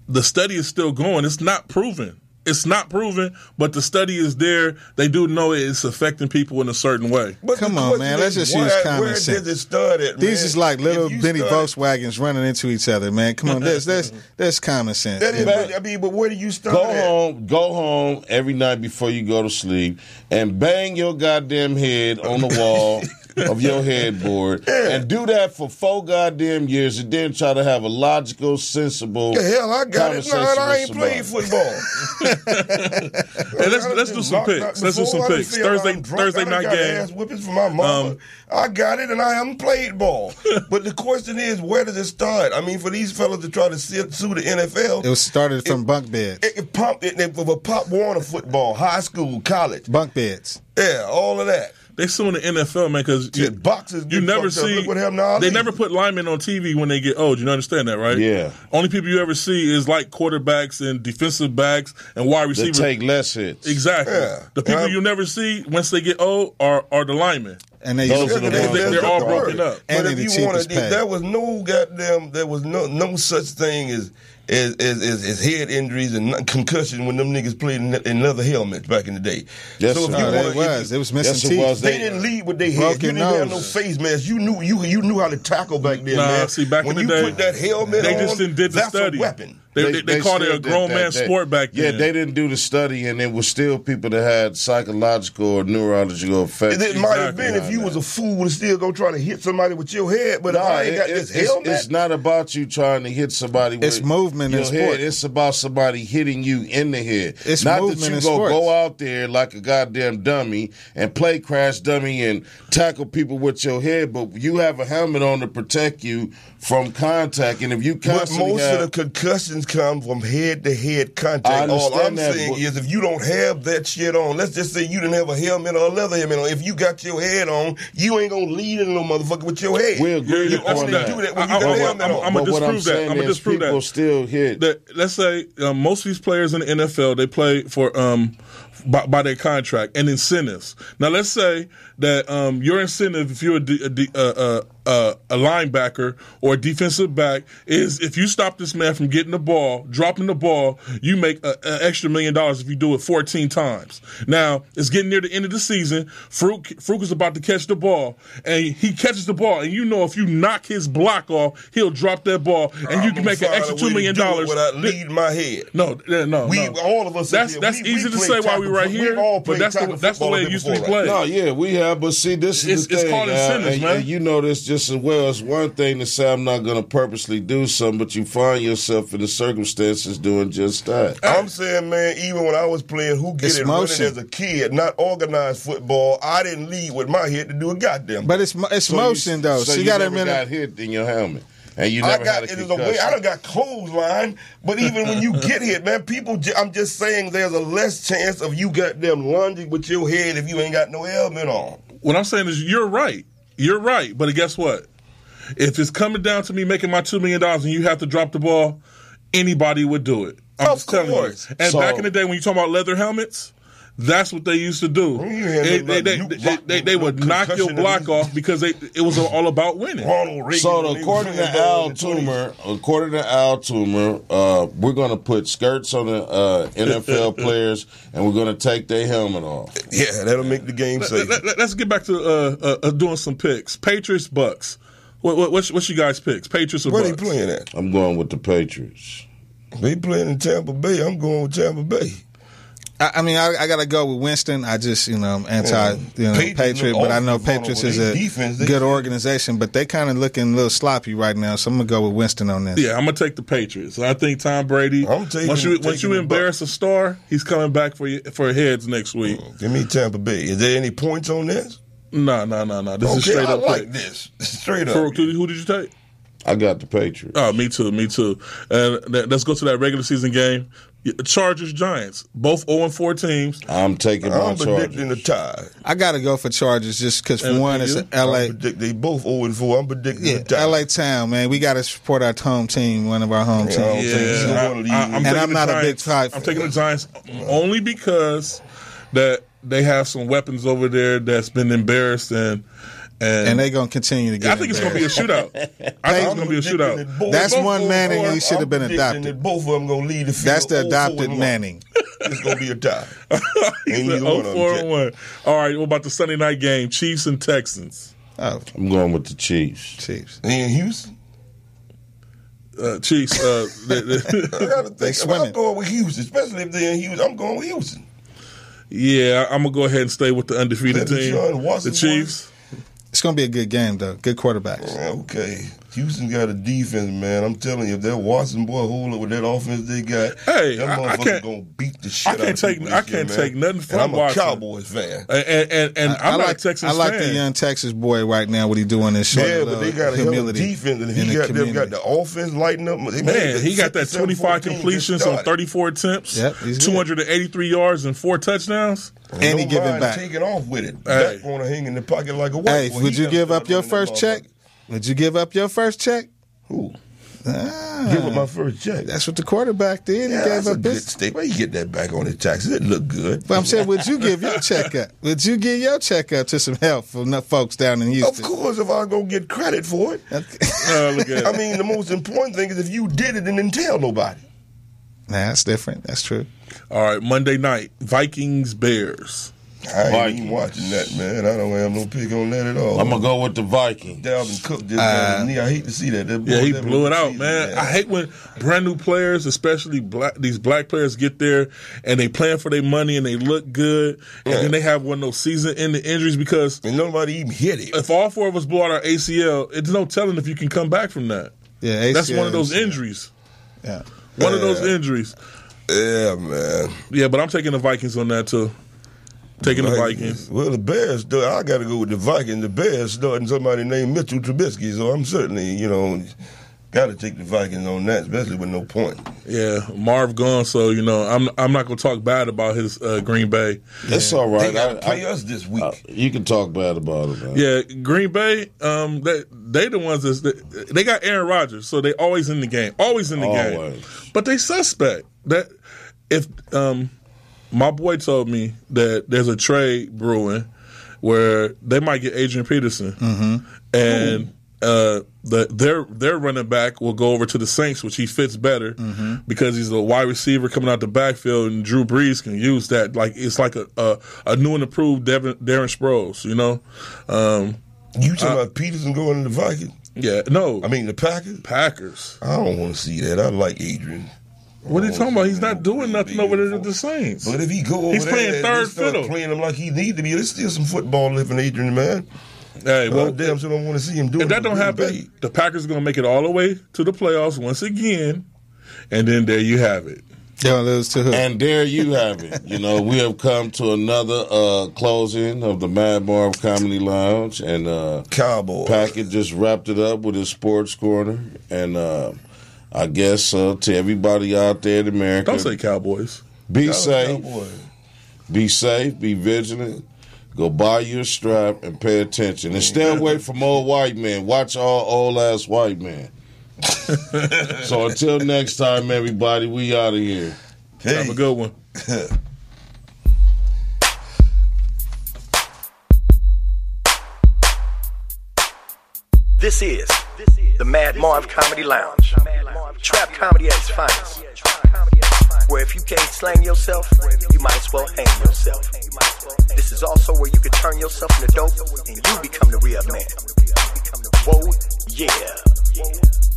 the study is still going. It's not proven. But the study is there. They do know it's affecting people in a certain way. But come on, man. Let's just use common sense. Where did it start at, man? These is like little bitty Volkswagens running into each other, man. Come on, there's common sense. But where do you start Go home every night before you go to sleep and bang your goddamn head on the wall of your headboard and do that for 4 goddamn years and then try to have a logical, sensible hell, I got it. conversation No, I with ain't played football. Hey, let's do some picks. Let's do some picks. Thursday night game. Ass whippings for my mama. I got it, and I haven't played ball. But the question is, where does it start? I mean, for these fellas to try to sue the NFL, It was started from bunk beds. it Pop Warner football, high school, college, Bunk beds. yeah, all of that. They suing the NFL, man, because Boxers you get never fucked up. see. Look what happened to Ali. They never put linemen on TV when they get old. You understand that, right? Yeah. Only people you ever see is like quarterbacks and defensive backs and wide They receivers. take less hits. Exactly. Yeah. The people you never see once they get old are the linemen. And they Those usually are the ones They're all broken up. And But they if the you want cheapest to, pay. there was no such thing as head injuries and concussion when them niggas played in leather helmets back in the day. Yes, so if sir. you No, wanna, it was. It was missing Yes, it teeth. was. they didn't lead with their head. Broken You didn't have no nose. face mask. You knew how to tackle back then, Nah, man. see, back when in the you day, put that helmet they on, just didn't did the that's study. a weapon. They called it still a did grown that. man sport back then. Yeah, they didn't do the study, and it was still people that had psychological or neurological effects. It might have Exactly. been if you was a fool to still go try to hit somebody with your head, but if I ain't got this helmet. It's not about you trying to hit somebody with It's movement in your sport. head. It's about somebody hitting you in the head. It's not movement that in you sports. go out there like a goddamn dummy and play crash dummy and tackle people with your head, but you have a helmet on to protect you from contact. And if you But constantly most have, of the concussions come from head-to-head I contact. All I'm understand that, saying but- is if you don't have that shit on, let's just say you didn't have a helmet or a leather helmet on. If you got your head on, you ain't gonna lead in no motherfucker with your head. we agree You upon only that. do that when you got a helmet on. I'm But gonna what I'm disprove that. saying I'm gonna is disprove people that. still hit. Let's say most of these players in the NFL, they play for by their contract and incentives. Now let's say that your incentive, if you're a linebacker or a defensive back, is if you stop this man from getting the ball, dropping the ball, you make an extra $1 million if you do it 14 times. Now it's getting near the end of the season. Fruit is about to catch the ball, and he catches the ball, and you know if you knock his block off, he'll drop that ball, and you can make an extra $2 million. Without leading my head. No. All of us. That's easy to say while we're right here, but that's the way it used to be played. No, yeah, we have, but see, this is the thing. It's called incentives, and, man. and you know this just as well. It's one thing to say I'm not going to purposely do something, but you find yourself in the circumstances doing just that. I'm saying, man, even when I was playing who get It's it running motion. as a kid, not organized football, I didn't lead with my head to do a goddamn. But it's motion, though. So So you you got to never admit got it. hit in your helmet, and you I never got had a it is a way. concussion. I done got clothesline, but even when you get hit, man, I'm just saying there's a less chance of you goddamn lunging with your head if you ain't got no helmet on. What I'm saying is you're right. You're right. But guess what? If it's coming down to me making my $2 million and you have to drop the ball, anybody would do it. I'm Of just telling course. you. And So- back in the day when you talk about leather helmets, that's what they used to do. They would knock your block off because it was all about winning. Ronald Reagan, So when he according was to playing ball Al in the 20s. Toomer, we're going to put skirts on the NFL players, and we're going to take their helmet off. Yeah, that'll make the game safe. Let's get back to doing some picks. Patriots, Bucks. What's you guys' picks? Patriots or Where Bucks? they playing at? I'm going with the Patriots. They playing in Tampa Bay. I'm going with Tampa Bay. I mean, I got to go with Winston. I just, I'm anti, Patriots Patriot, but I know look awful Patriots vulnerable. is a Their defense, they good should- organization, but they kind of looking a little sloppy right now. So I'm gonna go with Winston on this. Yeah, I'm gonna take the Patriots. I think Tom Brady. I'm taking- once you taking the embarrass a star, he's coming back for heads next week. Give me Tampa Bay. Is there any points on this? No. This is straight I up like pick. this. Straight up. Farouk, who did you take? I got the Patriots. Oh, me too. And let's go to that regular season game. Chargers, Giants, both 0-4 teams. I'm taking my I'm predicting the Chargers. tie. I got to go for Chargers just because, for And one, it's you? LA. They both 0-4. I'm predicting the tie. LA town, man. We got to support our home team, one of our home Yeah, I don't teams. think either one of these- I'm taking I'm the not a big Giants. fight. I'm taking the Giants only because that they have some weapons over there that's been embarrassed and And they're going to continue to get I think it's going to be a shootout. I think it's going to be a shootout. That's one Manning who should have been adopted. That both of them going to lead the field. That's the 0-4 adopted and 1. Manning. It's going to be a tie. He Ain't said neither one of them 0-4-1. All right, what about the Sunday night game? Chiefs and Texans. Oh, I'm going with the Chiefs. Chiefs. They in Houston? Chiefs. I got to think. swimming. I'm going with Houston, especially if they're in Houston. I'm going with Houston. Yeah, I'm gonna go ahead and stay with the undefeated Let team, Deshaun Watson the Chiefs. It's going to be a good game, though. Good quarterbacks. Okay. Houston got a defense, man. I'm telling you, if that Watson boy hold up with that offense they got, Hey, that I motherfucker can't- gonna beat the shit out of people. I can't take nothing from and I'm a Watson. Cowboys fan. And I'm not a Texans I like fan. the young Texas boy right now. What he doing is showing Yeah, but they got a hell of a defense, and if he got them got the offense lighting up. Man, he got that 25 completions on 34 attempts, Yep, he's good. 283 yards and 4 touchdowns. And he giving back. Taking off with it. Hey. Back want to hang in the pocket like a white Hey, boy. would He you got give to up your that first check? Would you give up your first check? Who? Ah, Give up my first check. That's what the quarterback did. He Yeah, gave that's a up good his. stake. Where you get that back on his taxes? It look good. But I'm saying, would you give your check up? Would you give your check up to some help from the folks down in Of Houston? course, if I go get credit for it. Look at I mean, the most important thing is if you did it and didn't tell nobody. Nah, that's different. That's true. All right, Monday night, Vikings, Bears. I ain't even watching that, man. I don't have no pick on that at all. I'm gonna go with the Vikings. Dalvin Cook just got his knee. I hate to see that. Yeah, he blew it out, man. I hate when brand new players, especially these black players, get there and they playing for their money and they look good, and then they have one of those season-ending injuries because and nobody even hit it. If all 4 of us blow out our ACL, it's no telling if you can come back from that. Yeah, ACL, that's one of those injuries. Yeah, one of those injuries. Yeah, man. Yeah, but I'm taking the Vikings on that too. Taking the Vikings. Well, the Bears, I got to go with the Vikings. The Bears starting somebody named Mitchell Trubisky, so I'm certainly, got to take the Vikings on that, especially with no point. Yeah, Marv gone, so I'm not going to talk bad about his Green Bay. That's all right. They got to play us this week. You can talk bad about it, man. Yeah, Green Bay, they the ones they got Aaron Rodgers, so they always in the game, game. But they suspect that if my boy told me that there's a trade brewing where they might get Adrian Peterson, and their running back will go over to the Saints, which he fits better because he's a wide receiver coming out the backfield, and Drew Brees can use that. Like it's like a new and improved Darren Sproles, You talking about Peterson going to the Vikings? Yeah, no. I mean the Packers? Packers. I don't want to see that. I like Adrian. What are you talking about? He's not doing nothing over there at the Saints. But if he go over he's there playing and third they start fiddle, playing him like he need to be, there's still some football left in Adrian, man. Hey, well, damn sure don't want to see him do it. If that don't happen, the Packers are going to make it all the way to the playoffs once again, and then there you have it. And there you have it. We have come to another closing of the Mad Marv Comedy Lounge, and Cowboys Packard just wrapped it up with his sports corner, and I guess to everybody out there in America, don't say Cowboys. Be safe. Be safe. Be vigilant. Go buy you a strap and pay attention, and stay away from old white men. Watch all old ass white men. So until next time, everybody, we out of here. Hey. Have a good one. This is the Mad Marv Comedy Lounge. Trap comedy at its finest. Where if you can't slang yourself, you might as well hang yourself. This is also where you can turn yourself into dope and you become the real man. Whoa, yeah.